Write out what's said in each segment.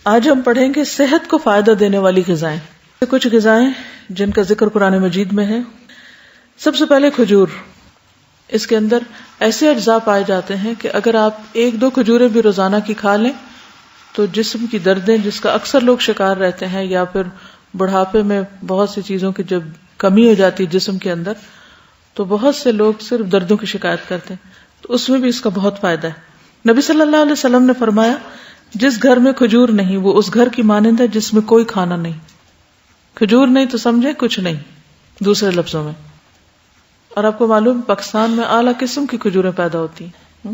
آج ہم پڑھیں گے صحت کو فائدہ دینے والی غذائیں. کچھ غذائیں جن کا ذکر قرآن مجید میں ہے. سب سے پہلے کھجور. اس کے اندر ایسے اجزاء پائے جاتے ہیں کہ اگر آپ 1-2 کھجوریں بھی روزانہ کی کھا لیں تو جسم کی دردیں جس کا اکثر لوگ شکار رہتے ہیں، یا پھر بڑھاپے میں بہت سی چیزوں کی جب کمی ہو جاتی ہے جسم کے اندر تو بہت سے لوگ صرف دردوں کی شکایت کرتے ہیں، تو اس میں بھی اس کا بہت فائدہ ہے. نبی صلی اللہ علیہ وسلم نے فرمایا جس گھر میں کھجور نہیں وہ اس گھر کی مانند ہے جس میں کوئی کھانا نہیں. کھجور نہیں تو سمجھے کچھ نہیں دوسرے لفظوں میں. اور آپ کو معلوم پاکستان میں اعلیٰ قسم کی کھجوریں پیدا ہوتی ہیں.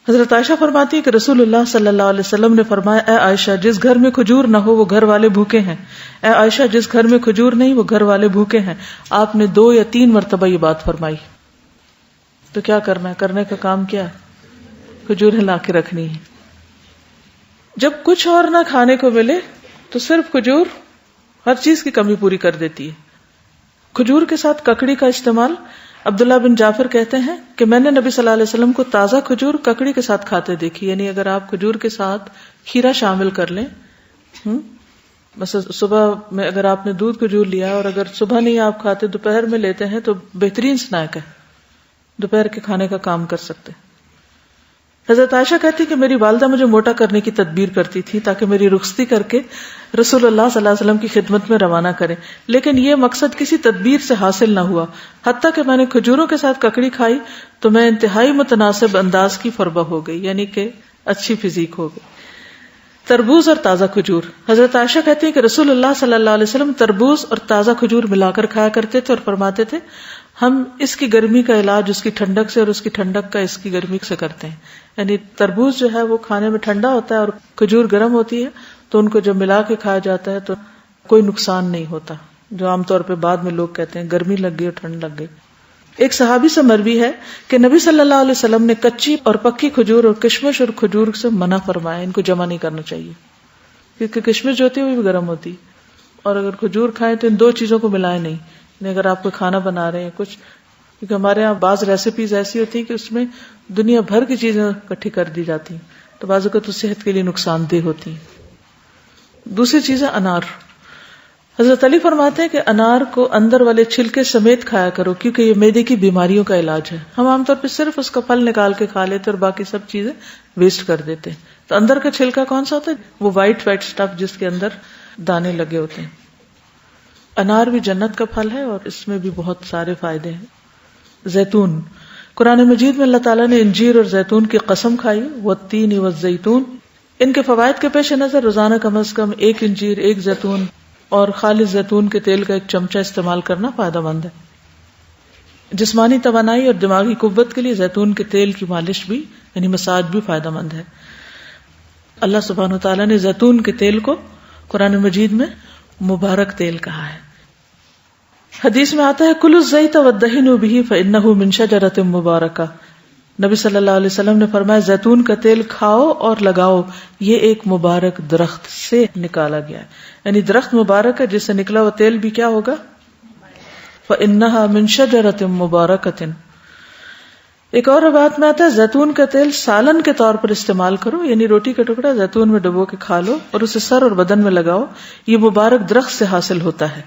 حضرت عائشہ فرماتی ہے کہ رسول اللہ صلی اللہ علیہ وسلم نے فرمایا اے عائشہ جس گھر میں کھجور نہ ہو وہ گھر والے بھوکے ہیں. اے عائشہ جس گھر میں کھجور نہیں وہ گھر والے بھوکے ہیں. آپ نے 2 یا 3 مرتبہ یہ بات فرمائی. تو کیا کرنا ہے؟ کرنے کا کام کیا ہے؟ کھجوریں لا کے رکھنی ہے. جب کچھ اور نہ کھانے کو ملے تو صرف کھجور ہر چیز کی کمی پوری کر دیتی ہے. کھجور کے ساتھ ککڑی کا استعمال. عبداللہ بن جعفر کہتے ہیں کہ میں نے نبی صلی اللہ علیہ وسلم کو تازہ کھجور ککڑی کے ساتھ کھاتے دیکھی. یعنی اگر آپ کھجور کے ساتھ کھیرا شامل کر لیں، مثلا صبح میں اگر آپ نے دودھ کھجور لیا اور اگر صبح نہیں آپ کھاتے دوپہر میں لیتے ہیں تو بہترین سنیک ہے، دوپہر کے کھانے کا کام کر سکتے. حضرت عائشہ کہتی کہ میری والدہ مجھے موٹا کرنے کی تدبیر کرتی تھی تاکہ میری رخصتی کر کے رسول اللہ صلی اللہ علیہ وسلم کی خدمت میں روانہ کریں، لیکن یہ مقصد کسی تدبیر سے حاصل نہ ہوا. حتیٰ کہ میں نے کھجوروں کے ساتھ ککڑی کھائی تو میں انتہائی متناسب انداز کی فربہ ہو گئی، یعنی کہ اچھی فزیک ہو گئی. تربوز اور تازہ کھجور. حضرت عائشہ کہتی ہے کہ رسول اللہ صلی اللہ علیہ وسلم تربوز اور تازہ کھجور ملا کر کھایا کرتے تھے اور فرماتے تھے ہم اس کی گرمی کا علاج اس کی ٹھنڈک سے اور اس کی ٹھنڈک کا اس کی گرمی سے کرتے ہیں. یعنی تربوز جو ہے وہ کھانے میں ٹھنڈا ہوتا ہے اور کھجور گرم ہوتی ہے، تو ان کو جب ملا کے کھایا جاتا ہے تو کوئی نقصان نہیں ہوتا، جو عام طور پہ بعد میں لوگ کہتے ہیں گرمی لگ گئی اور ٹھنڈ لگ گئی. ایک صحابی سے مروی ہے کہ نبی صلی اللہ علیہ وسلم نے کچی اور پکی کھجور اور کشمش اور کھجور سے منع فرمایا، ان کو جمع نہیں کرنا چاہیے کیونکہ کشمش جو ہوتی ہے وہ بھی گرم ہوتی ہے، اور اگر کھجور کھائیں تو ان 2 چیزوں کو ملائیں نہیں. یعنی اگر آپ کو کھانا بنا رہے ہیں کچھ، کیونکہ ہمارے یہاں بعض ریسیپیز ایسی ہوتی ہیں کہ اس میں دنیا بھر کی چیزیں اکٹھی کر دی جاتی ہیں تو بعض اوقات صحت کے لیے نقصان دہ ہوتی ہیں. دوسری چیز ہے انار. حضرت علی فرماتے ہیں کہ انار کو اندر والے چھلکے سمیت کھایا کرو کیونکہ یہ معدے کی بیماریوں کا علاج ہے. ہم عام طور پہ صرف اس کا پھل نکال کے کھا لیتے اور باقی سب چیزیں ویسٹ کر دیتے ہیں. تو اندر کا چھلکا کون سا ہوتا ہے؟ وہ وائٹ اسٹف جس کے اندر دانے لگے ہوتے ہیں. انار بھی جنت کا پھل ہے اور اس میں بھی بہت سارے فائدے ہیں. زیتون. قرآن مجید میں اللہ تعالیٰ نے انجیر اور زیتون کی قسم کھائی، والتین والزیتون. ان کے فوائد کے پیش نظر روزانہ کم از کم 1 انجیر 1 زیتون اور خالص زیتون کے تیل کا 1 چمچہ استعمال کرنا فائدہ مند ہے. جسمانی توانائی اور دماغی قوت کے لیے زیتون کے تیل کی مالش بھی یعنی مساج بھی فائدہ مند ہے. اللہ سبحانہ وتعالیٰ نے زیتون کے تیل کو قرآن مجید میں مبارک تیل کہا ہے. حدیث میں آتا ہے کلوا الزیت وادہنوا بہ فانہ من شجرۃ مبارکہ. نبی صلی اللہ علیہ وسلم نے فرمایا زیتون کا تیل کھاؤ اور لگاؤ، یہ ایک مبارک درخت سے نکالا گیا ہے. یعنی درخت مبارک ہے جس سے نکلا وہ تیل بھی کیا ہوگا؟ فانہا من شجرۃ مبارکۃ. ایک اور روایت میں آتا ہے زیتون کا تیل سالن کے طور پر استعمال کرو، یعنی روٹی کا ٹکڑا زیتون میں ڈبو کے کھا لو اور اسے سر اور بدن میں لگاؤ، یہ مبارک درخت سے حاصل ہوتا ہے.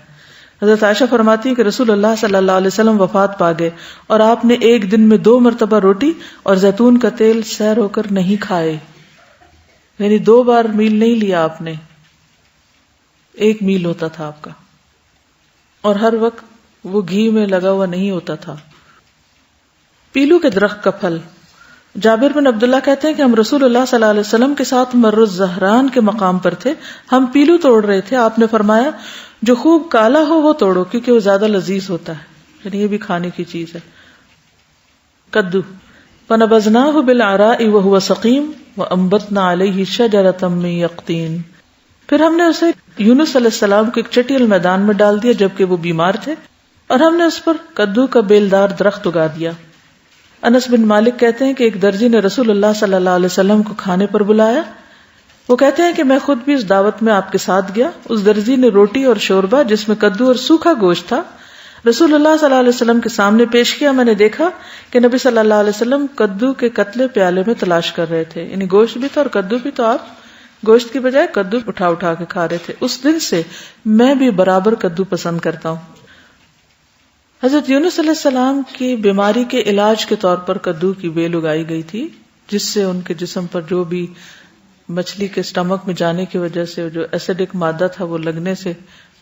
حضرت عائشہ فرماتی ہے کہ رسول اللہ صلی اللہ علیہ وسلم وفات پا گئے اور آپ نے ایک دن میں 2 مرتبہ روٹی اور زیتون کا تیل سیر ہو کر نہیں کھائے. یعنی 2 بار میل نہیں لیا آپ نے، 1 میل ہوتا تھا آپ کا، اور ہر وقت وہ گھی میں لگا ہوا نہیں ہوتا تھا. پیلو کے درخت کا پھل. جابر بن عبداللہ کہتے ہیں کہ ہم رسول اللہ صلی اللہ علیہ وسلم کے ساتھ مر الزہران کے مقام پر تھے، ہم پیلو توڑ رہے تھے. آپ نے فرمایا جو خوب کالا ہو وہ توڑو کیونکہ وہ زیادہ لذیذ ہوتا ہے، یعنی یہ بھی کھانے کی چیز ہے. کدو. فنبذناہ بالعراء وهو سقیم وانبتنا علیہ شجرۃ من یقطین. پھر ہم نے اسے یونس علیہ السلام کے ایک چٹیل میدان میں ڈال دیا جبکہ وہ بیمار تھے اور ہم نے اس پر کدو کا بیلدار درخت اگا دیا. انس بن مالک کہتے ہیں کہ ایک درزی نے رسول اللہ صلی اللہ علیہ وسلم کو کھانے پر بلایا. وہ کہتے ہیں کہ میں خود بھی اس دعوت میں آپ کے ساتھ گیا. اس درزی نے روٹی اور شوربہ جس میں کدو اور سوکھا گوشت تھا رسول اللہ صلی اللہ علیہ وسلم کے سامنے پیش کیا. میں نے دیکھا کہ نبی صلی اللہ علیہ وسلم کدو کے قتلے پیالے میں تلاش کر رہے تھے، یعنی گوشت بھی تھا اور کدو بھی، تو آپ گوشت کی بجائے کدو اٹھا اٹھا کے کھا رہے تھے. اس دن سے میں بھی برابر کدو پسند کرتا ہوں. حضرت یونس علیہ السلام کی بیماری کے علاج کے طور پر کدو کی بیل اگائی گئی تھی، جس سے ان کے جسم پر جو بھی مچھلی کے اسٹمک میں جانے کی وجہ سے جو ایسیڈک مادہ تھا وہ لگنے سے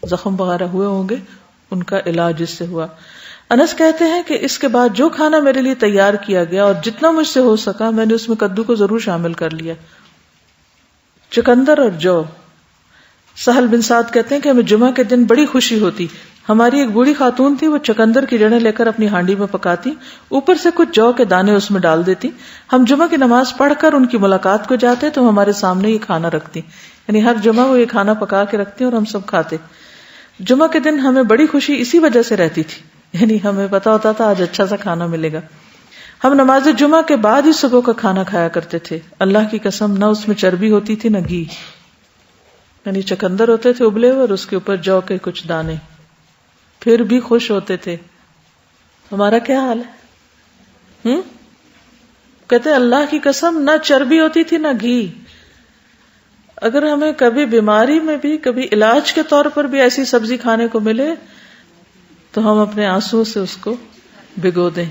زخم وغیرہ ہوئے ہوں گے، ان کا علاج اس سے ہوا. انس کہتے ہیں کہ اس کے بعد جو کھانا میرے لیے تیار کیا گیا اور جتنا مجھ سے ہو سکا میں نے اس میں کدو کو ضرور شامل کر لیا. چقندر اور جو. سہل بن سعد کہتے ہیں کہ ہمیں جمعہ کے دن بڑی خوشی ہوتی. ہماری ایک بوڑھی خاتون تھی، وہ چقندر کی جڑیں لے کر اپنی ہانڈی میں پکاتی، اوپر سے کچھ جو کے دانے اس میں ڈال دیتی. ہم جمعہ کی نماز پڑھ کر ان کی ملاقات کو جاتے تو ہمارے سامنے یہ کھانا رکھتی، یعنی ہر جمعہ وہ یہ کھانا پکا کے رکھتی اور ہم سب کھاتے. جمعہ کے دن ہمیں بڑی خوشی اسی وجہ سے رہتی تھی، یعنی ہمیں پتا ہوتا تھا آج اچھا سا کھانا ملے گا. ہم نماز جمعہ کے بعد ہی صبح کا کھانا کھایا کرتے تھے. اللہ کی قسم نہ اس میں چربی ہوتی تھی نہ گھی، یعنی چقندر ہوتے تھے ابلے ہوئے اور اس کے اوپر جو کے کچھ دانے، پھر بھی خوش ہوتے تھے. ہمارا کیا حال ہے؟ کہتے اللہ کی قسم نہ چربی ہوتی تھی نہ گھی. اگر ہمیں کبھی بیماری میں بھی کبھی علاج کے طور پر بھی ایسی سبزی کھانے کو ملے تو ہم اپنے آنسو سے اس کو بھگو دیں.